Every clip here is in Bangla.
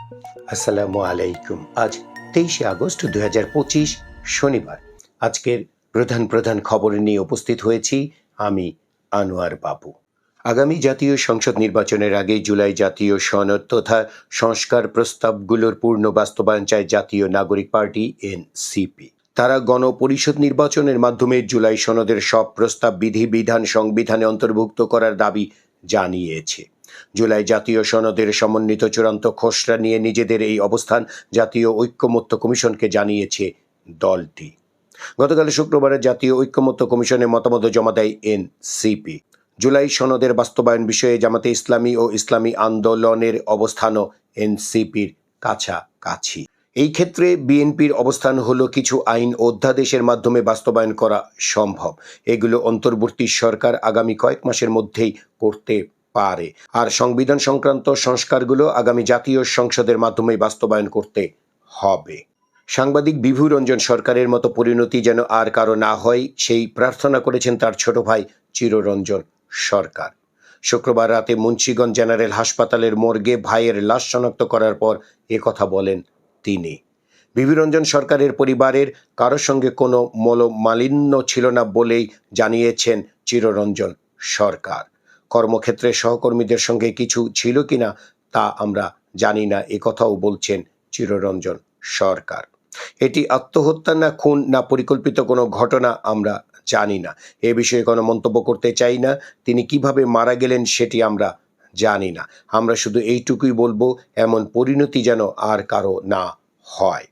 আসসালামু আলাইকুম। আজ 23শে আগস্ট 2025 শনিবার। আজকের প্রধান প্রধান খবর নিয়ে উপস্থিত হয়েছি আমি আনোয়ার বাবু। আগামী জাতীয় সংসদ নির্বাচনের আগে জুলাই জাতীয় সনদ তথা সংস্কার প্রস্তাবগুলোর পূর্ণ বাস্তবায়ন চায় জাতীয় নাগরিক পার্টি এনসিপি। তারা গণপরিষদ নির্বাচনের মাধ্যমে জুলাই সনদের সব প্রস্তাব বিধিবিধান সংবিধানে অন্তর্ভুক্ত করার দাবি জানিয়েছে। জুলাই জাতীয় সনদের সমন্বিত চূড়ান্ত খসড়া নিয়ে নিজেদের এই অবস্থান জাতীয় ঐক্যমত্য কমিশনকে জানিয়েছে দলটি। গতকাল শুক্রবার জাতীয় ঐক্যমত্য কমিশনে মতামত জমা দেয় এনসিপি। জুলাই সনদের বাস্তবায়ন বিষয়ে জামাতে ইসলামী ও ইসলামী আন্দোলনের অবস্থানও এনসিপির কাছাকাছি। এই ক্ষেত্রে বিএনপির অবস্থান হলো কিছু আইন অধ্যাদেশের মাধ্যমে বাস্তবায়ন করা সম্ভব। এগুলো অন্তর্বর্তী সরকার আগামী কয়েক মাসের মধ্যেই করতে পারে, আর সংবিধান সংক্রান্ত সংস্কারগুলো আগামী জাতীয় সংসদের মাধ্যমে বাস্তবায়ন করতে হবে। সাংবাদিক বিভু রঞ্জন সরকারের মতো পরিণতি যেন আর কারো না হয় সেই প্রার্থনা করেছেন তার ছোট ভাই চিররঞ্জন সরকার। শুক্রবার রাতে মুন্সিগঞ্জ জেনারেল হাসপাতালের মর্গে ভাইয়ের লাশ শনাক্ত করার পর কথা বলেন তিনি। বিভু রঞ্জন সরকারের পরিবারের কারোর সঙ্গে কোনো মনোমালিন্য ছিল না বলেই জানিয়েছেন চিররঞ্জন সরকার। কর্মক্ষেত্রে সহকর্মীদের সঙ্গে কিছু ছিল কিনা তা আমরা জানি না, কথাও বলছেন চিররঞ্জন সরকার। এটি আত্মহত্যা না খুন না পরিকল্পিত কোনো ঘটনা আমরা জানি না। এ বিষয়ে কোনো মন্তব্য করতে চাই না। তিনি কিভাবে মারা গেলেন সেটি আমরা জানি না। আমরা শুধু এইটুকুই বলবো, এমন পরিণতি যেন আর কারো না হয়।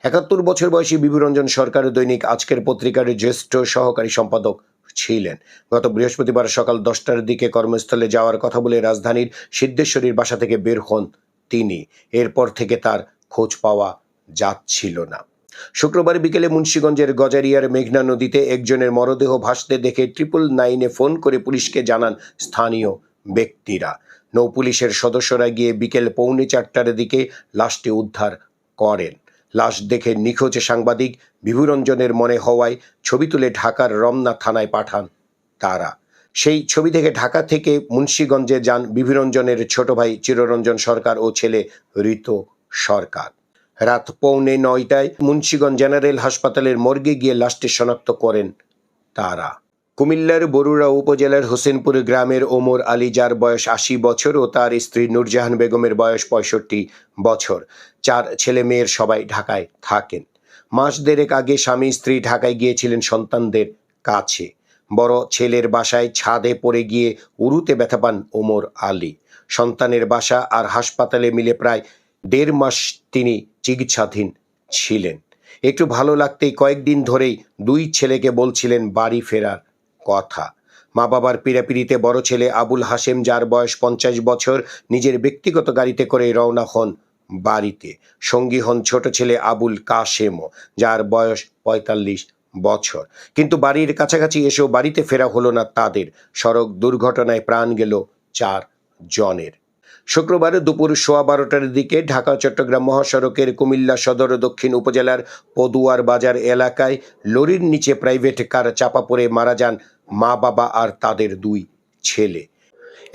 ৭১ বছর বয়সী বিভু রঞ্জন সরকার দৈনিক আজকের পত্রিকার জ্যেষ্ঠ সহকারী সম্পাদক ছিলেন। গত বৃহস্পতিবার সকাল 10টার দিকে কর্মস্থলে যাওয়ার কথা বলে রাজধানীর সিদ্ধেশ্বরীর বাসা থেকে বের হন তিনি। এরপর থেকে তার খোঁজ পাওয়া যাচ্ছিল না। শুক্রবার বিকেলে মুন্সিগঞ্জের গজারিয়ার মেঘনা নদীতে একজনের মরদেহ ভাসতে দেখে 999-এ ফোন করে পুলিশকে জানান স্থানীয় ব্যক্তিরা। নৌপুলিশের সদস্যরা গিয়ে বিকেল 3:45টার দিকে লাশটি উদ্ধার করেন। লাশ দেখে নিখোঁজ সাংবাদিক বিভু রঞ্জনের মনে হওয়ায় ছবি তুলে ঢাকার রমনা থানায় পাঠান তারা। সেই ছবি দেখে ঢাকা থেকে মুন্সিগঞ্জে যান বিভু রঞ্জনের ছোট ভাই চিররঞ্জন সরকার ও ছেলে ঋতু সরকার। রাত 8:45টায় মুন্সিগঞ্জ জেনারেল হাসপাতালের মর্গে গিয়ে লাশটি শনাক্ত করেন তারা। কুমিল্লার বরুড়া উপজেলার হোসেনপুর গ্রামের ওমর আলী, যার বয়স 80 বছর, ও তার স্ত্রী নূরজাহান বেগমের বয়স 65 বছর। 4 ছেলে মেয়ের সবাই ঢাকায় থাকেন। মাস দেড়েক আগে স্বামী স্ত্রী ঢাকায় গিয়েছিলেন সন্তানদের কাছে। বড় ছেলের বাসায় ছাদে পড়ে গিয়ে উরুতে ব্যথা পান ওমর আলী। সন্তানের বাসা আর হাসপাতালে মিলে প্রায় 1.5 মাস তিনি চিকিৎসাধীন ছিলেন। একটু ভালো লাগতেই কয়েকদিন ধরেই 2 ছেলেকে বলছিলেন বাড়ি ফেরার কথা। মা বাবার পীড়াপিড়িতে বড় ছেলে আবুল হাশেম, যার বয়স 50 বছর, নিজের ব্যক্তিগত গাড়িতে করে রওনা হন বাড়িতে। সঙ্গী হন ছোট ছেলে আবুল কাশেমও, যার বয়স 45 বছর। কিন্তু বাড়ির কাছাকাছি এসেও বাড়িতে ফেরা হলো না তাদের। সড়ক দুর্ঘটনায় প্রাণ গেল 4 জনের। শুক্রবার দুপুর 12:15টার দিকে ঢাকা চট্টগ্রাম মহাসড়কের কুমিল্লা সদর দক্ষিণ উপজেলার পদুয়ার বাজার এলাকায় লরির নিচে প্রাইভেট কার চাপা পড়ে মারা যান মা বাবা আর তাদের 2 ছেলে।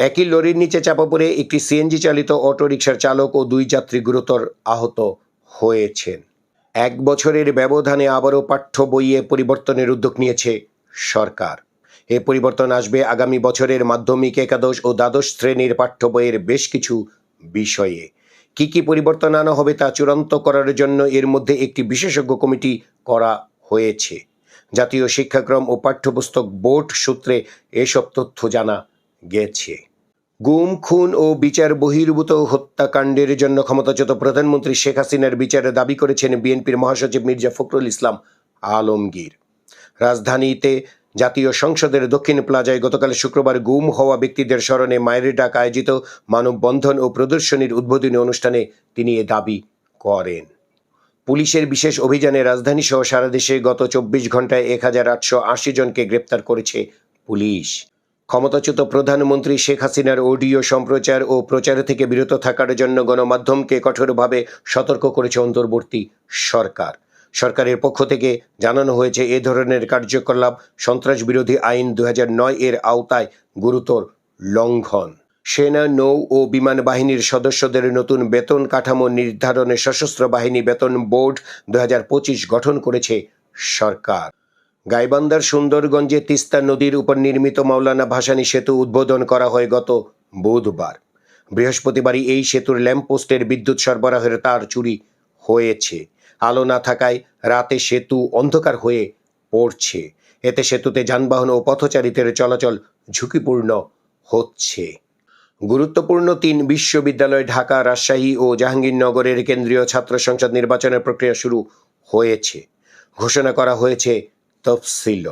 একই লরির নিচে চাপা পড়ে একটি সিএনজি চালিত অটোরিকশার চালক ও 2 যাত্রী গুরুতর আহত হয়েছেন। 1 বছরের ব্যবধানে আবারও পাঠ্য বইয়ে পরিবর্তনের উদ্যোগ নিয়েছে সরকার। এ পরিবর্তন আসবে আগামী বছরের মাধ্যমিক, একাদশ ও দ্বাদশ শ্রেণীর পাঠ্য বইয়ের বেশ কিছু বিষয়ে। কি কি পরিবর্তন আনা হবে তা চূড়ান্ত করার জন্য এর মধ্যে একটি বিশেষজ্ঞ কমিটি করা হয়েছে। জাতীয় শিক্ষাক্রম ও পাঠ্যপুস্তক বোর্ড সূত্রে এসব তথ্য জানা গেছে। গুম, খুন ও বিচার বহির্ভূত হত্যাকাণ্ডের জন্য ক্ষমতাচ্যুত প্রধানমন্ত্রী শেখ হাসিনার বিচারের দাবি করেছেন বিএনপির মহাসচিব মির্জা ফখরুল ইসলাম আলমগীর। রাজধানীতে জাতীয় সংসদের দক্ষিণ প্লাজায় গতকাল শুক্রবার গুম হওয়া ব্যক্তিদের স্মরণে মায়ের ডাক আয়োজিত মানববন্ধন ও প্রদর্শনীর উদ্বোধনী অনুষ্ঠানে তিনি এ দাবি করেন। পুলিশের বিশেষ অভিযানে রাজধানী সহ সারা দেশে গত 24 ঘন্টায় 1880 জনকে গ্রেপ্তার করেছে পুলিশ। ক্ষমতাচ্যুত প্রধানমন্ত্রী শেখ হাসিনার অডিও সম্প্রচার ও প্রচার থেকে বিরত থাকার জন্য গণমাধ্যমকে কঠোরভাবে সতর্ক করেছে অন্তর্বর্তী সরকার। সরকারের পক্ষ থেকে জানানো হয়েছে, এ ধরনের কার্যকলাপ সন্ত্রাস বিরোধী আইন 2009 এর আওতায় গুরুতর লঙ্ঘন। সেনা, নৌ ও বিমান বাহিনীর সদস্যদের নতুন বেতন কাঠামো নির্ধারণে সশস্ত্র বাহিনী বেতন বোর্ড 2025 গঠন করেছে সরকার। গাইবান্ধার সুন্দরগঞ্জে তিস্তা নদীর উপর নির্মিত মাওলানা ভাসানী সেতু উদ্বোধন করা হয় গত বুধবার। বৃহস্পতিবারই এই সেতুর ল্যাম্পপোস্টের বিদ্যুৎ সরবরাহের তার চুরি হয়েছে। আলো না থাকায় রাতে সেতু অন্ধকার হয়ে পড়ছে। এতে সেতুতে যানবাহন ও পথচারীদের চলাচল ঝুঁকিপূর্ণ হচ্ছে। গুরুত্বপূর্ণ 3 বিশ্ববিদ্যালয় ঢাকা, রাজশাহী ও জাহাঙ্গীরনগরের কেন্দ্রীয় ছাত্র সংসদ নির্বাচনের প্রক্রিয়া শুরু হয়েছে। ঘোষণা করা হয়েছে তফসিল।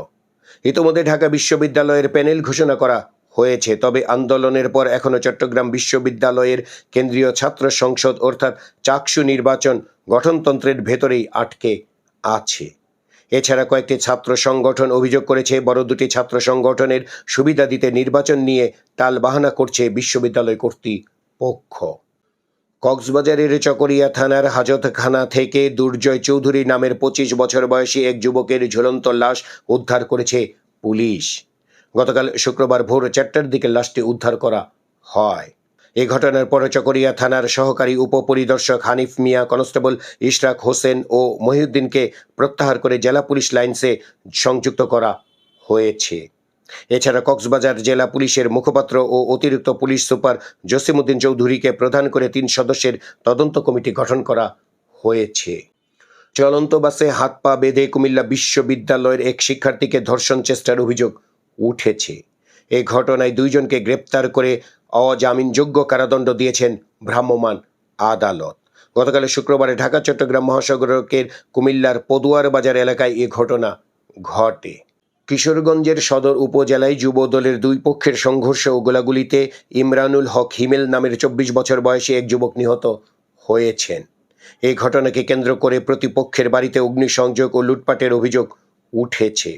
ইতোমধ্যে ঢাকা বিশ্ববিদ্যালয়ের প্যানেল ঘোষণা করা হয়েছে, তবে আন্দোলনের পর এখনও চট্টগ্রাম বিশ্ববিদ্যালয়ের কেন্দ্রীয় ছাত্র সংসদ অর্থাৎ চাকসু নির্বাচন গঠনতন্ত্রের ভেতরেই আটকে আছে। এছাড়া কয়েকটি ছাত্র সংগঠন অভিযোগ করেছে, বড় দুটি ছাত্র সংগঠনের সুবিধা দিতে নির্বাচন নিয়ে টালবাহানা করছে বিশ্ববিদ্যালয় কর্তৃপক্ষ। কক্সবাজারের চকরিয়া থানার হাজতখানা থেকে দুর্জয় চৌধুরী নামের 25 বছর বয়সী এক যুবকের ঝুলন্ত লাশ উদ্ধার করেছে পুলিশ। গতকাল শুক্রবার ভোর 4টার দিকে লাশটি উদ্ধার করা হয়। এই ঘটনার পর চকরিয়া থানার সহকারী উপপরিদর্শক হানিফ মিয়া, কনস্টেবল ইশরাক হোসেন ও মহিউদ্দিনকে প্রত্যাহার করে জেলা পুলিশ লাইন্সে সংযুক্ত করা হয়েছে। এছাড়া কক্সবাজার জেলা পুলিশের মুখপাত্র ও অতিরিক্ত পুলিশ সুপার জসিমউদ্দিন চৌধুরীকে প্রধান করে 3 সদস্যের তদন্ত কমিটি গঠন করা হয়েছে। চলন্ত বাসে হাত পা বেঁধে কুমিল্লা বিশ্ববিদ্যালয়ের এক শিক্ষার্থীকে ধর্ষণ চেষ্টার অভিযোগ উঠেছে। এই ঘটনায় 2 জনকে গ্রেপ্তার করে অজামিনযোগ্য কারাদণ্ড দিয়েছেন ভ্রাম্যমাণ আদালত। গতকাল শুক্রবারে ঢাকা চট্টগ্রাম মহাসড়কের কুমিল্লার পদুয়ার বাজার এলাকায় এ ঘটনা ঘটে। কিশোরগঞ্জের সদর উপজেলায় যুব দলের 2 পক্ষের সংঘর্ষ ও গোলাগুলিতে ইমরানুল হক হিমেল নামের 24 বছর বয়সী এক যুবক নিহত হয়েছেন। এই ঘটনাকে কেন্দ্র করে প্রতিপক্ষের বাড়িতে অগ্নিসংযোগ ও লুটপাটের অভিযোগ উঠেছে।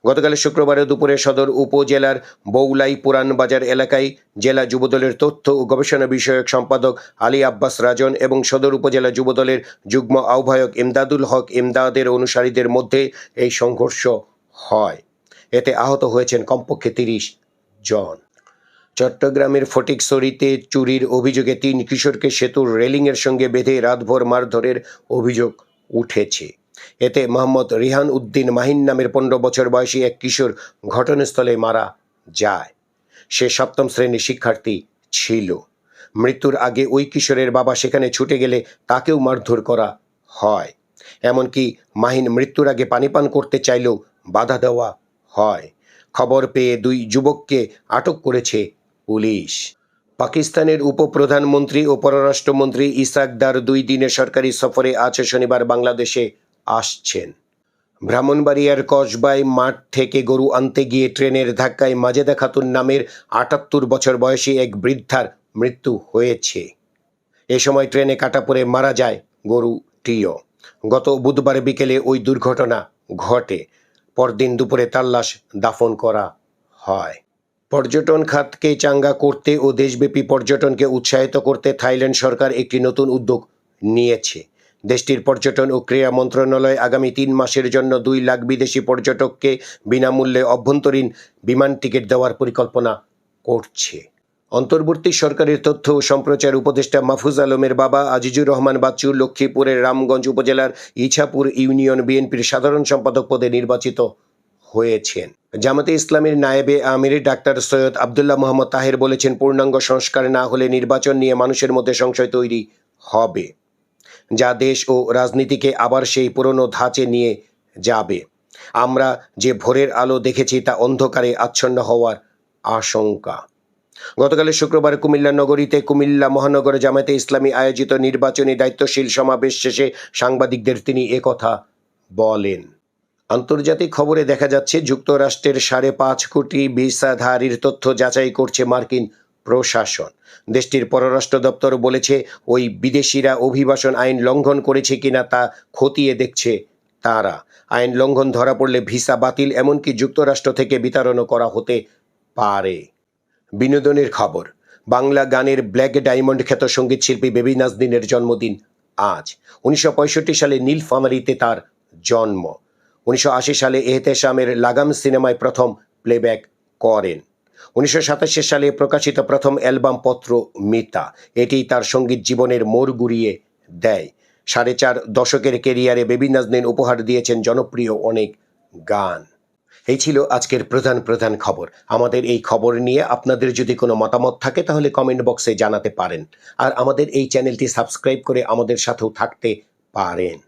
গতকাল শুক্রবার দুপুরে সদর উপজেলার বৌলাই পুরান বাজার এলাকায় জেলা যুবদলের তথ্য ও গবেষণা বিষয়ক সম্পাদক আলী আব্বাস রাজন এবং সদর উপজেলা যুবদলের যুগ্ম আহ্বায়ক ইমদাদুল হক ইমদাদের অনুসারীদের মধ্যে এই সংঘর্ষ হয়। এতে আহত হয়েছেন কমপক্ষে 30 জন। চট্টগ্রামের ফটিকছড়িতে চুরির অভিযোগে 3 কিশোরকে সেতুর রেলিংয়ের সঙ্গে বেঁধে রাতভর মারধরের অভিযোগ উঠেছে। এতে মোহাম্মদ রিহান উদ্দিন মাহিন নামের 15 বছর বয়সী এক কিশোর ঘটনাস্থলে মারা যায়। সে 7ম শ্রেণীর শিক্ষার্থী ছিল। মৃত্যুর আগে ওই কিশোরের বাবা সেখানে ছুটে গেলে তাকেও মারধর করা হয়। এমনকি মাহিন মৃত্যুর আগে পানি পান করতে চাইলেও বাধা দেওয়া হয়। খবর পেয়ে 2 যুবককে আটক করেছে পুলিশ। পাকিস্তানের উপপ্রধানমন্ত্রী ও পররাষ্ট্রমন্ত্রী ইসাক দার 2 দিনের সরকারি সফরে আজ শনিবার বাংলাদেশে আসছেন। ব্রাহ্মণবাড়িয়ার কসবাই মাঠ থেকে গরু আনতে গিয়ে ট্রেনের ধাক্কায় মাজেদা খাতুন নামের 78 বছর বয়সী এক বৃদ্ধার মৃত্যু হয়েছে। এ সময় ট্রেনে কাটা পড়ে মারা যায় গরুটিও। গত বুধবার বিকেলে ওই দুর্ঘটনা ঘটে। পরদিন দুপুরে তার লাশ দাফন করা হয়। পর্যটন খাতকে চাঙ্গা করতে ও দেশব্যাপী পর্যটনকে উৎসাহিত করতে থাইল্যান্ড সরকার একটি নতুন উদ্যোগ নিয়েছে। দেশটির পর্যটন ও ক্রীড়া মন্ত্রণালয় আগামী 3 মাসের জন্য 2 লাখ বিদেশি পর্যটককে বিনামূল্যে অভ্যন্তরীণ বিমান টিকিট দেওয়ার পরিকল্পনা করছে। অন্তর্বর্তী সরকারের তথ্য ও সম্প্রচার উপদেষ্টা মাহফুজ আলমের বাবা আজিজুর রহমান বাচ্চু লক্ষ্মীপুরের রামগঞ্জ উপজেলার ইছাপুর ইউনিয়ন বিএনপির সাধারণ সম্পাদক পদে নির্বাচিত হয়েছেন। জামাতে ইসলামের নায়েবে আমির ডাক্তার সৈয়দ আবদুল্লাহ মোহাম্মদ তাহের বলেছেন, পূর্ণাঙ্গ সংস্কার না হলে নির্বাচন নিয়ে মানুষের মধ্যে সংশয় তৈরি হবে, যা দেশ ও রাজনীতিকে আবার সেই পুরনো ধাঁচে নিয়ে যাবে। আমরা যে ভোরের আলো দেখেছি তা অন্ধকারে আচ্ছন্ন হওয়ার আশঙ্কা। গতকাল শুক্রবার কুমিল্লা নগরীতে কুমিল্লা মহানগর জামায়াতে ইসলামী আয়োজিত নির্বাচনী দায়িত্বশীল সমাবেশ শেষে সাংবাদিকদের তিনি একথা বলেন। আন্তর্জাতিক খবরে দেখা যাচ্ছে, যুক্তরাষ্ট্রের 5.5 কোটি ভিসাধারীর তথ্য যাচাই করছে মার্কিন প্রশাসন। দেশটির পররাষ্ট্র দপ্তর বলেছে, ওই বিদেশিরা অভিবাসন আইন লঙ্ঘন করেছে কিনা তা খতিয়ে দেখছে তারা। আইন লঙ্ঘন ধরা পড়লে ভিসা বাতিল, এমনকি যুক্তরাষ্ট্র থেকে বিতাড়নও করা হতে পারে। বিনোদনের খবর। বাংলা গানের ব্ল্যাক ডায়মন্ড খ্যাত সঙ্গীতশিল্পী বেবি নাজনীনের জন্মদিন আজ। 1965 সালে নীলফামারীতে তার জন্ম। 1980 সালে এহতেশামের লাগাম সিনেমায় প্রথম প্লেব্যাক করেন। 1987 সালে প্রকাশিত প্রথম অ্যালবাম পত্র মিতা, এটি তার সঙ্গীত জীবনের মোড় ঘুরিয়ে দেয়। 4.5 দশকের কেরিয়ারে বেবী নাজনীন উপহার দিয়েছেন জনপ্রিয় অনেক গান। এই ছিল আজকের প্রধান প্রধান খবর। আমাদের এই খবর নিয়ে আপনাদের যদি কোনো মতামত থাকে তাহলে কমেন্ট বক্সে জানাতে পারেন, আর আমাদের এই চ্যানেলটি সাবস্ক্রাইব করে আমাদের সাথেও থাকতে পারেন।